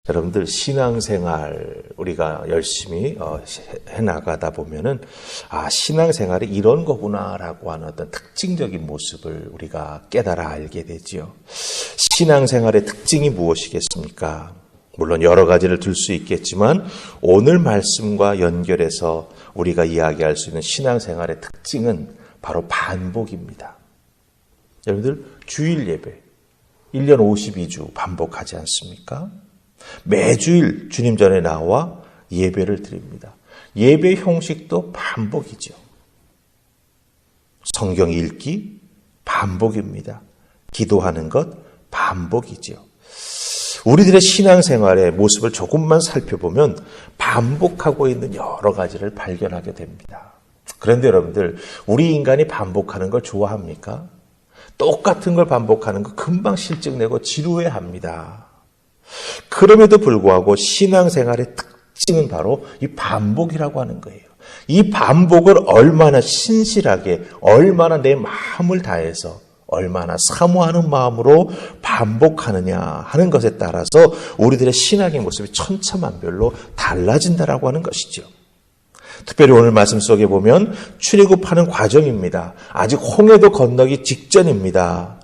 여러분들 신앙생활 우리가 열심히 해나가다 보면은 신앙생활이 이런 거구나라고 하는 어떤 특징적인 모습을 우리가 깨달아 알게 되지요. 신앙생활의 특징이 무엇이겠습니까? 물론 여러 가지를 들 수 있겠지만 오늘 말씀과 연결해서 우리가 이야기할 수 있는 신앙생활의 특징은 바로 반복입니다. 여러분들 주일 예배 1년 52주 반복하지 않습니까? 매주일 주님 전에 나와 예배를 드립니다. 예배 형식도 반복이죠. 성경 읽기 반복입니다. 기도하는 것 반복이죠. 우리들의 신앙생활의 모습을 조금만 살펴보면 반복하고 있는 여러 가지를 발견하게 됩니다. 그런데 여러분들, 우리 인간이 반복하는 걸 좋아합니까? 똑같은 걸 반복하는 거 금방 실증내고 지루해합니다. 그럼에도 불구하고 신앙생활의 특징은 바로 이 반복이라고 하는 거예요. 이 반복을 얼마나 신실하게, 얼마나 내 마음을 다해서, 얼마나 사모하는 마음으로 반복하느냐 하는 것에 따라서 우리들의 신앙의 모습이 천차만별로 달라진다라고 하는 것이죠. 특별히 오늘 말씀 속에 보면 출애굽하는 과정입니다. 아직 홍해도 건너기 직전입니다.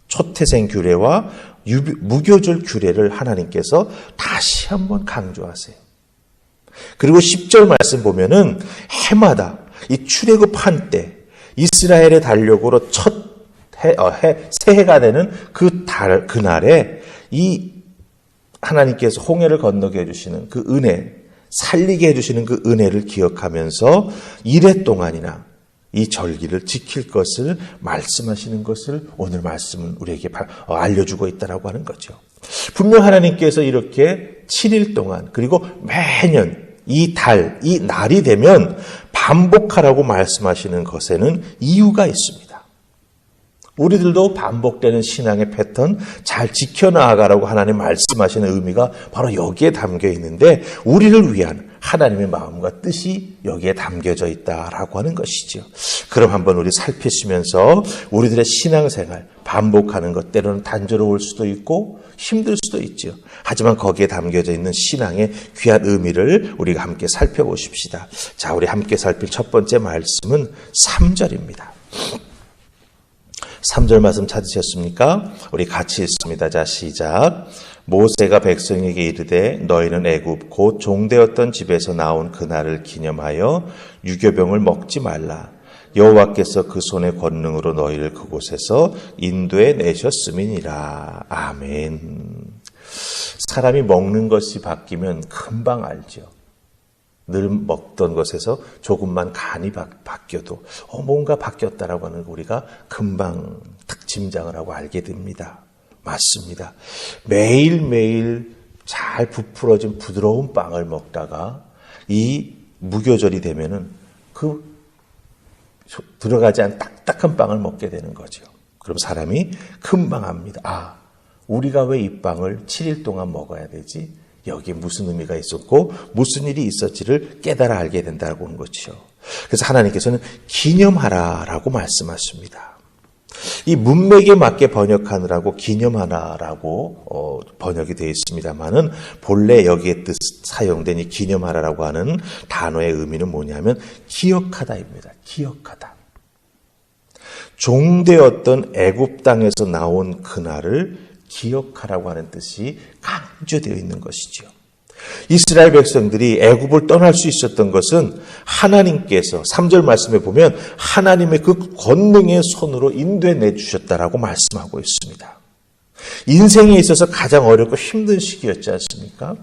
초태생 규례와 무교절 규례를 하나님께서 다시 한번 강조하세요. 그리고 10절 말씀 보면은 해마다 이 출애굽한 때 이스라엘의 달력으로 새해가 되는 그날에 이 하나님께서 홍해를 건너게 해주시는 그 은혜, 살리게 해주시는 그 은혜를 기억하면서 이래 동안이나 이 절기를 지킬 것을 말씀하시는 것을 오늘 말씀은 우리에게 알려주고 있다라고 하는 거죠. 분명 하나님께서 이렇게 7일 동안 그리고 매년 이 날이 되면 반복하라고 말씀하시는 것에는 이유가 있습니다. 우리들도 반복되는 신앙의 패턴 잘 지켜나가라고 하나님 말씀하시는 의미가 바로 여기에 담겨 있는데 우리를 위한 하나님의 마음과 뜻이 여기에 담겨져 있다라고 하는 것이죠. 그럼 한번 우리 살피시면서 우리들의 신앙생활 반복하는 것 때로는 단조로울 수도 있고 힘들 수도 있죠. 하지만 거기에 담겨져 있는 신앙의 귀한 의미를 우리가 함께 살펴보십시다. 자, 우리 함께 살필 첫 번째 말씀은 3절입니다. 3절 말씀 찾으셨습니까? 우리 같이 읽습니다. 자, 시작. 모세가 백성에게 이르되 너희는 애굽 곧 종되었던 집에서 나온 그날을 기념하여 유교병을 먹지 말라. 여호와께서 그 손의 권능으로 너희를 그곳에서 인도해 내셨음이니라. 아멘. 사람이 먹는 것이 바뀌면 금방 알죠. 늘 먹던 것에서 조금만 간이 바뀌어도 뭔가 바뀌었다라고 하는 거 우리가 금방 짐작을 하고 알게 됩니다. 맞습니다. 매일매일 잘 부풀어진 부드러운 빵을 먹다가 이 무교절이 되면은 그 들어가지 않은 딱딱한 빵을 먹게 되는 거죠. 그럼 사람이 금방 압니다. 우리가 왜 이 빵을 7일 동안 먹어야 되지? 여기에 무슨 의미가 있었고 무슨 일이 있었지를 깨달아 알게 된다고 하는 것이죠. 그래서 하나님께서는 기념하라라고 말씀하십니다. 이 문맥에 맞게 번역하느라고 기념하라라고 번역이 되어 있습니다만은 본래 여기에 사용된 이 기념하라라고 하는 단어의 의미는 뭐냐면 기억하다입니다. 기억하다. 종되었던 애굽 땅에서 나온 그날을 기억하라고 하는 뜻이 강조되어 있는 것이죠. 이스라엘 백성들이 애굽을 떠날 수 있었던 것은 하나님께서 3절 말씀에 보면 하나님의 그 권능의 손으로 인도해 주셨다라고 말씀하고 있습니다. 인생에 있어서 가장 어렵고 힘든 시기였지 않습니까?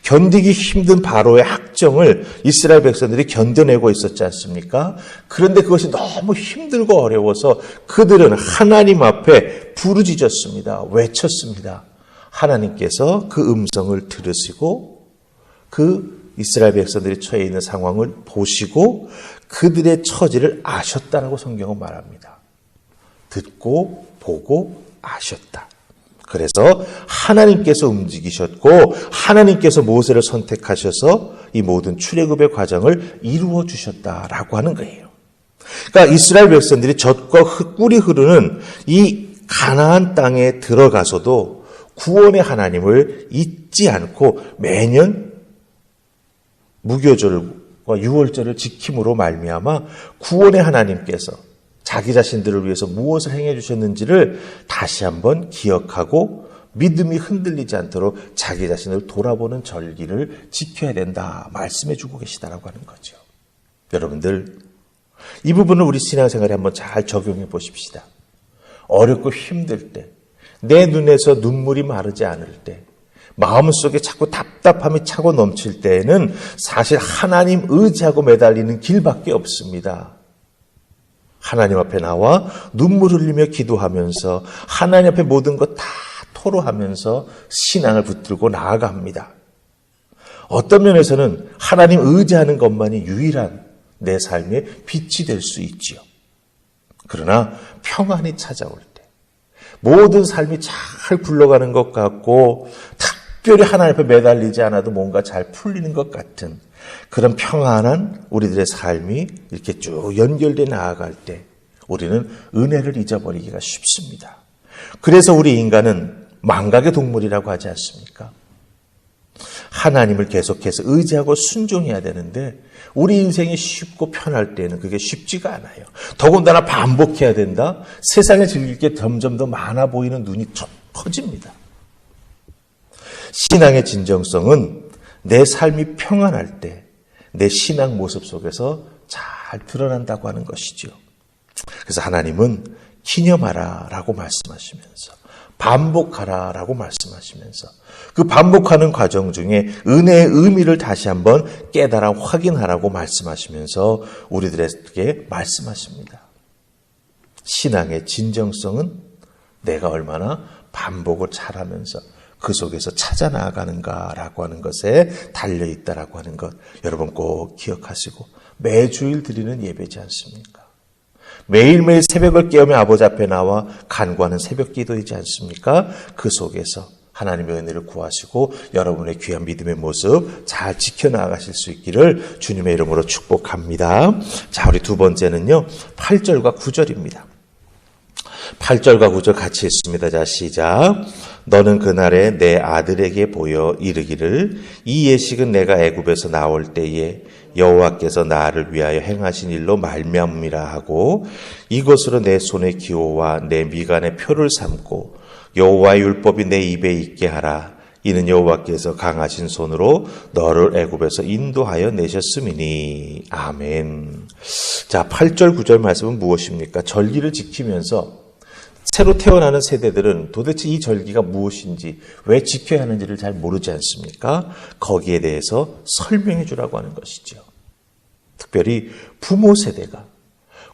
견디기 힘든 바로의 학정을 이스라엘 백성들이 견뎌내고 있었지 않습니까? 그런데 그것이 너무 힘들고 어려워서 그들은 하나님 앞에 부르짖었습니다. 외쳤습니다. 하나님께서 그 음성을 들으시고 그 이스라엘 백성들이 처해 있는 상황을 보시고 그들의 처지를 아셨다라고 성경은 말합니다. 듣고 보고 아셨다. 그래서 하나님께서 움직이셨고 하나님께서 모세를 선택하셔서 이 모든 출애굽의 과정을 이루어 주셨다라고 하는 거예요. 그러니까 이스라엘 백성들이 젖과 꿀이 흐르는 이 가나안 땅에 들어가서도 구원의 하나님을 잊지 않고 매년 무교절과 유월절을 지킴으로 말미암아 구원의 하나님께서 자기 자신들을 위해서 무엇을 행해 주셨는지를 다시 한번 기억하고 믿음이 흔들리지 않도록 자기 자신을 돌아보는 절기를 지켜야 된다 말씀해 주고 계시다라고 하는 거죠. 여러분들, 이 부분을 우리 신앙생활에 한번 잘 적용해 보십시다. 어렵고 힘들 때, 내 눈에서 눈물이 마르지 않을 때, 마음속에 자꾸 답답함이 차고 넘칠 때에는 사실 하나님 의지하고 매달리는 길밖에 없습니다. 하나님 앞에 나와 눈물 흘리며 기도하면서 하나님 앞에 모든 것 다 토로하면서 신앙을 붙들고 나아갑니다. 어떤 면에서는 하나님 의지하는 것만이 유일한 내 삶의 빛이 될 수 있지요. 그러나 평안이 찾아올 때, 모든 삶이 잘 굴러가는 것 같고 특별히 하나님 앞에 매달리지 않아도 뭔가 잘 풀리는 것 같은 그런 평안한 우리들의 삶이 이렇게 쭉 연결돼 나아갈 때 우리는 은혜를 잊어버리기가 쉽습니다. 그래서 우리 인간은 망각의 동물이라고 하지 않습니까? 하나님을 계속해서 의지하고 순종해야 되는데 우리 인생이 쉽고 편할 때는 그게 쉽지가 않아요. 더군다나 반복해야 된다. 세상에 즐길 게 점점 더 많아 보이는 눈이 커집니다. 신앙의 진정성은 내 삶이 평안할 때 내 신앙 모습 속에서 잘 드러난다고 하는 것이죠. 그래서 하나님은 기념하라 라고 말씀하시면서 반복하라 라고 말씀하시면서 그 반복하는 과정 중에 은혜의 의미를 다시 한번 깨달아 확인하라고 말씀하시면서 우리들에게 말씀하십니다. 신앙의 진정성은 내가 얼마나 반복을 잘하면서 그 속에서 찾아 나아가는가라고 하는 것에 달려있다라고 하는 것 여러분 꼭 기억하시고 매주일 드리는 예배지 않습니까? 매일매일 새벽을 깨우며 아버지 앞에 나와 간구하는 새벽 기도이지 않습니까? 그 속에서 하나님의 은혜를 구하시고 여러분의 귀한 믿음의 모습 잘 지켜나가실 수 있기를 주님의 이름으로 축복합니다. 자, 우리 두 번째는요. 8절과 9절입니다. 8절과 9절 같이 읽습니다. 자, 시작. 너는 그날에 내 아들에게 보여 이르기를 이 예식은 내가 애굽에서 나올 때에 여호와께서 나를 위하여 행하신 일로 말미암음이라 하고 이것으로 내 손의 기호와 내 미간의 표를 삼고 여호와의 율법이 내 입에 있게 하라. 이는 여호와께서 강하신 손으로 너를 애굽에서 인도하여 내셨음이니. 아멘. 자, 8절 9절 말씀은 무엇입니까? 절기를 지키면서 새로 태어나는 세대들은 도대체 이 절기가 무엇인지 왜 지켜야 하는지를 잘 모르지 않습니까? 거기에 대해서 설명해 주라고 하는 것이죠. 특별히 부모 세대가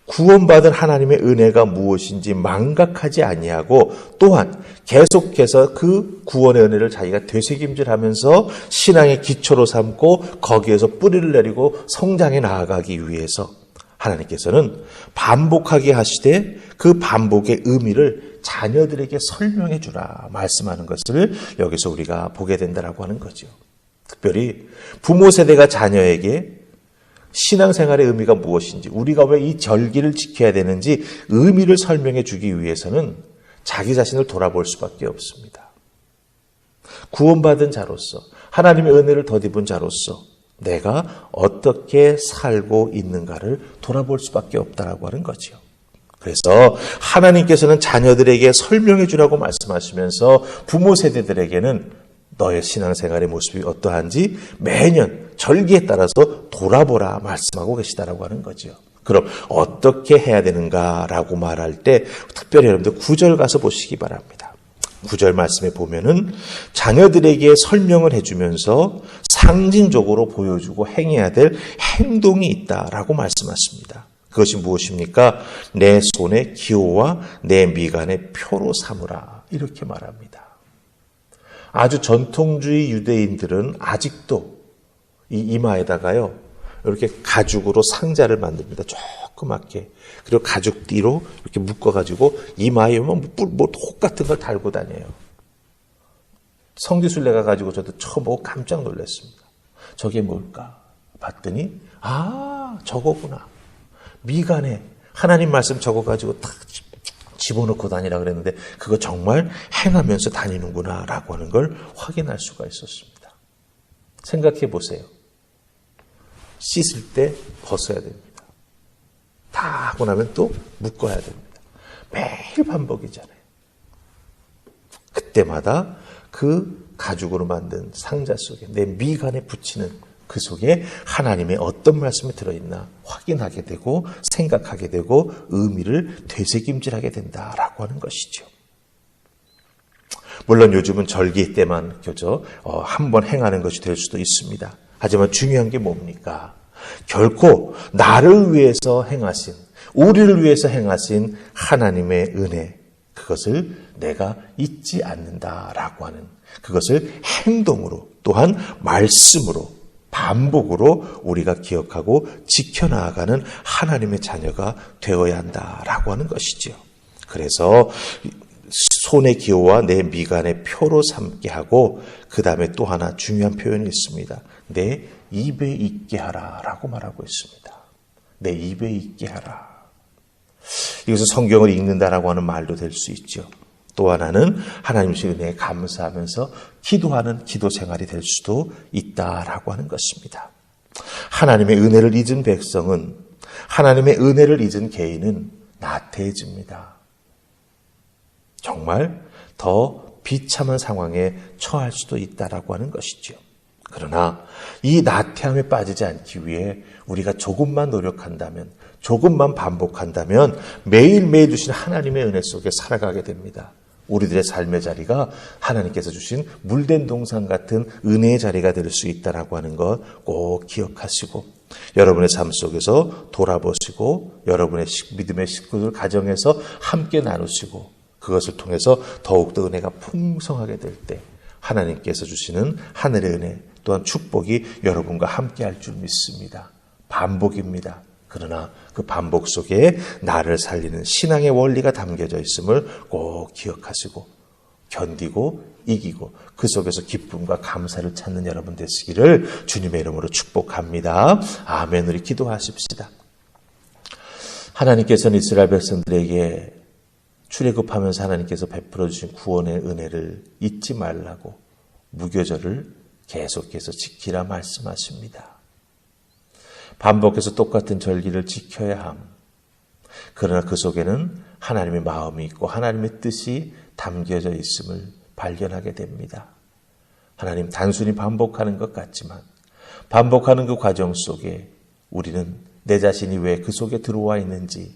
구원받은 하나님의 은혜가 무엇인지 망각하지 아니하고 또한 계속해서 그 구원의 은혜를 자기가 되새김질하면서 신앙의 기초로 삼고 거기에서 뿌리를 내리고 성장해 나아가기 위해서 하나님께서는 반복하게 하시되 그 반복의 의미를 자녀들에게 설명해 주라 말씀하는 것을 여기서 우리가 보게 된다라고 하는 거죠. 특별히 부모 세대가 자녀에게 신앙생활의 의미가 무엇인지 우리가 왜 이 절기를 지켜야 되는지 의미를 설명해 주기 위해서는 자기 자신을 돌아볼 수밖에 없습니다. 구원받은 자로서 하나님의 은혜를 덧입은 자로서 내가 어떻게 살고 있는가를 돌아볼 수밖에 없다라고 하는 거죠. 그래서 하나님께서는 자녀들에게 설명해 주라고 말씀하시면서 부모 세대들에게는 너의 신앙생활의 모습이 어떠한지 매년 절기에 따라서 돌아보라 말씀하고 계시다라고 하는 거죠. 그럼 어떻게 해야 되는가라고 말할 때 특별히 여러분들 9절 가서 보시기 바랍니다. 9절 말씀에 보면은 자녀들에게 설명을 해주면서 상징적으로 보여주고 행해야 될 행동이 있다라고 말씀하십니다. 그것이 무엇입니까? 내 손의 기호와 내 미간의 표로 삼으라 이렇게 말합니다. 아주 전통주의 유대인들은 아직도 이 이마에다가요 이렇게 가죽으로 상자를 만듭니다. 조그맣게. 그리고 가죽띠로 이렇게 묶어가지고 이마에 뭐 혹 같은 걸 달고 다녀요. 성지순례 가가지고 저도 처음 보고 깜짝 놀랐습니다. 저게 뭘까? 봤더니 저거구나. 미간에 하나님 말씀 적어가지고 딱 집어넣고 다니라 그랬는데 그거 정말 행하면서 다니는구나 라고 하는 걸 확인할 수가 있었습니다. 생각해 보세요. 씻을 때 벗어야 됩니다. 다 하고 나면 또 묶어야 됩니다. 매일 반복이잖아요. 그때마다 그 가죽으로 만든 상자 속에 내 미간에 붙이는 그 속에 하나님의 어떤 말씀이 들어있나 확인하게 되고 생각하게 되고 의미를 되새김질하게 된다라고 하는 것이죠. 물론 요즘은 절기 때만 그저 한번 행하는 것이 될 수도 있습니다. 하지만 중요한 게 뭡니까? 결코 나를 위해서 행하신, 우리를 위해서 행하신 하나님의 은혜, 그것을 내가 잊지 않는다라고 하는, 그것을 행동으로 또한 말씀으로 반복으로 우리가 기억하고 지켜나가는 하나님의 자녀가 되어야 한다라고 하는 것이죠. 그래서 손의 기호와 내 미간의 표로 삼게 하고 그 다음에 또 하나 중요한 표현이 있습니다. 내 입에 있게 하라라고 말하고 있습니다. 내 입에 있게 하라. 이것은 성경을 읽는다라고 하는 말도 될 수 있죠. 또 하나는 하나님의 은혜에 감사하면서 기도하는 기도 생활이 될 수도 있다라고 하는 것입니다. 하나님의 은혜를 잊은 백성은, 하나님의 은혜를 잊은 개인은 나태해집니다. 정말 더 비참한 상황에 처할 수도 있다라고 하는 것이죠. 그러나 이 나태함에 빠지지 않기 위해 우리가 조금만 노력한다면, 조금만 반복한다면 매일매일 주신 하나님의 은혜 속에 살아가게 됩니다. 우리들의 삶의 자리가 하나님께서 주신 물된 동산 같은 은혜의 자리가 될 수 있다라고 하는 것 꼭 기억하시고, 여러분의 삶 속에서 돌아보시고, 여러분의 믿음의 식구들 가정에서 함께 나누시고, 그것을 통해서 더욱더 은혜가 풍성하게 될 때 하나님께서 주시는 하늘의 은혜 또한 축복이 여러분과 함께 할 줄 믿습니다. 반복입니다. 그러나 그 반복 속에 나를 살리는 신앙의 원리가 담겨져 있음을 꼭 기억하시고 견디고 이기고 그 속에서 기쁨과 감사를 찾는 여러분 되시기를 주님의 이름으로 축복합니다. 아멘. 우리 기도하십시다. 하나님께서는 이스라엘 백성들에게 출애굽하면서 하나님께서 베풀어 주신 구원의 은혜를 잊지 말라고 무교절을 계속해서 지키라 말씀하십니다. 반복해서 똑같은 절기를 지켜야 함. 그러나 그 속에는 하나님의 마음이 있고 하나님의 뜻이 담겨져 있음을 발견하게 됩니다. 하나님, 단순히 반복하는 것 같지만 반복하는 그 과정 속에 우리는 내 자신이 왜 그 속에 들어와 있는지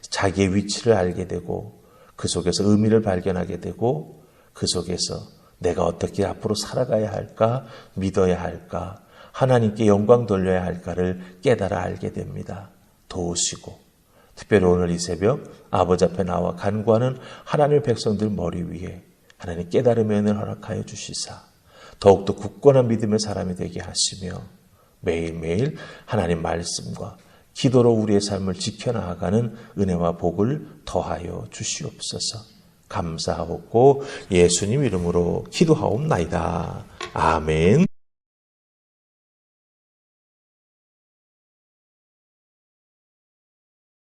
자기의 위치를 알게 되고 그 속에서 의미를 발견하게 되고 그 속에서 내가 어떻게 앞으로 살아가야 할까, 믿어야 할까, 하나님께 영광 돌려야 할까를 깨달아 알게 됩니다. 도우시고 특별히 오늘 이 새벽 아버지 앞에 나와 간구하는 하나님의 백성들 머리 위에 하나님 깨달음의 은혜를 허락하여 주시사 더욱더 굳건한 믿음의 사람이 되게 하시며 매일매일 하나님 말씀과 기도로 우리의 삶을 지켜나가는 은혜와 복을 더하여 주시옵소서. 감사하옵고 예수님 이름으로 기도하옵나이다. 아멘.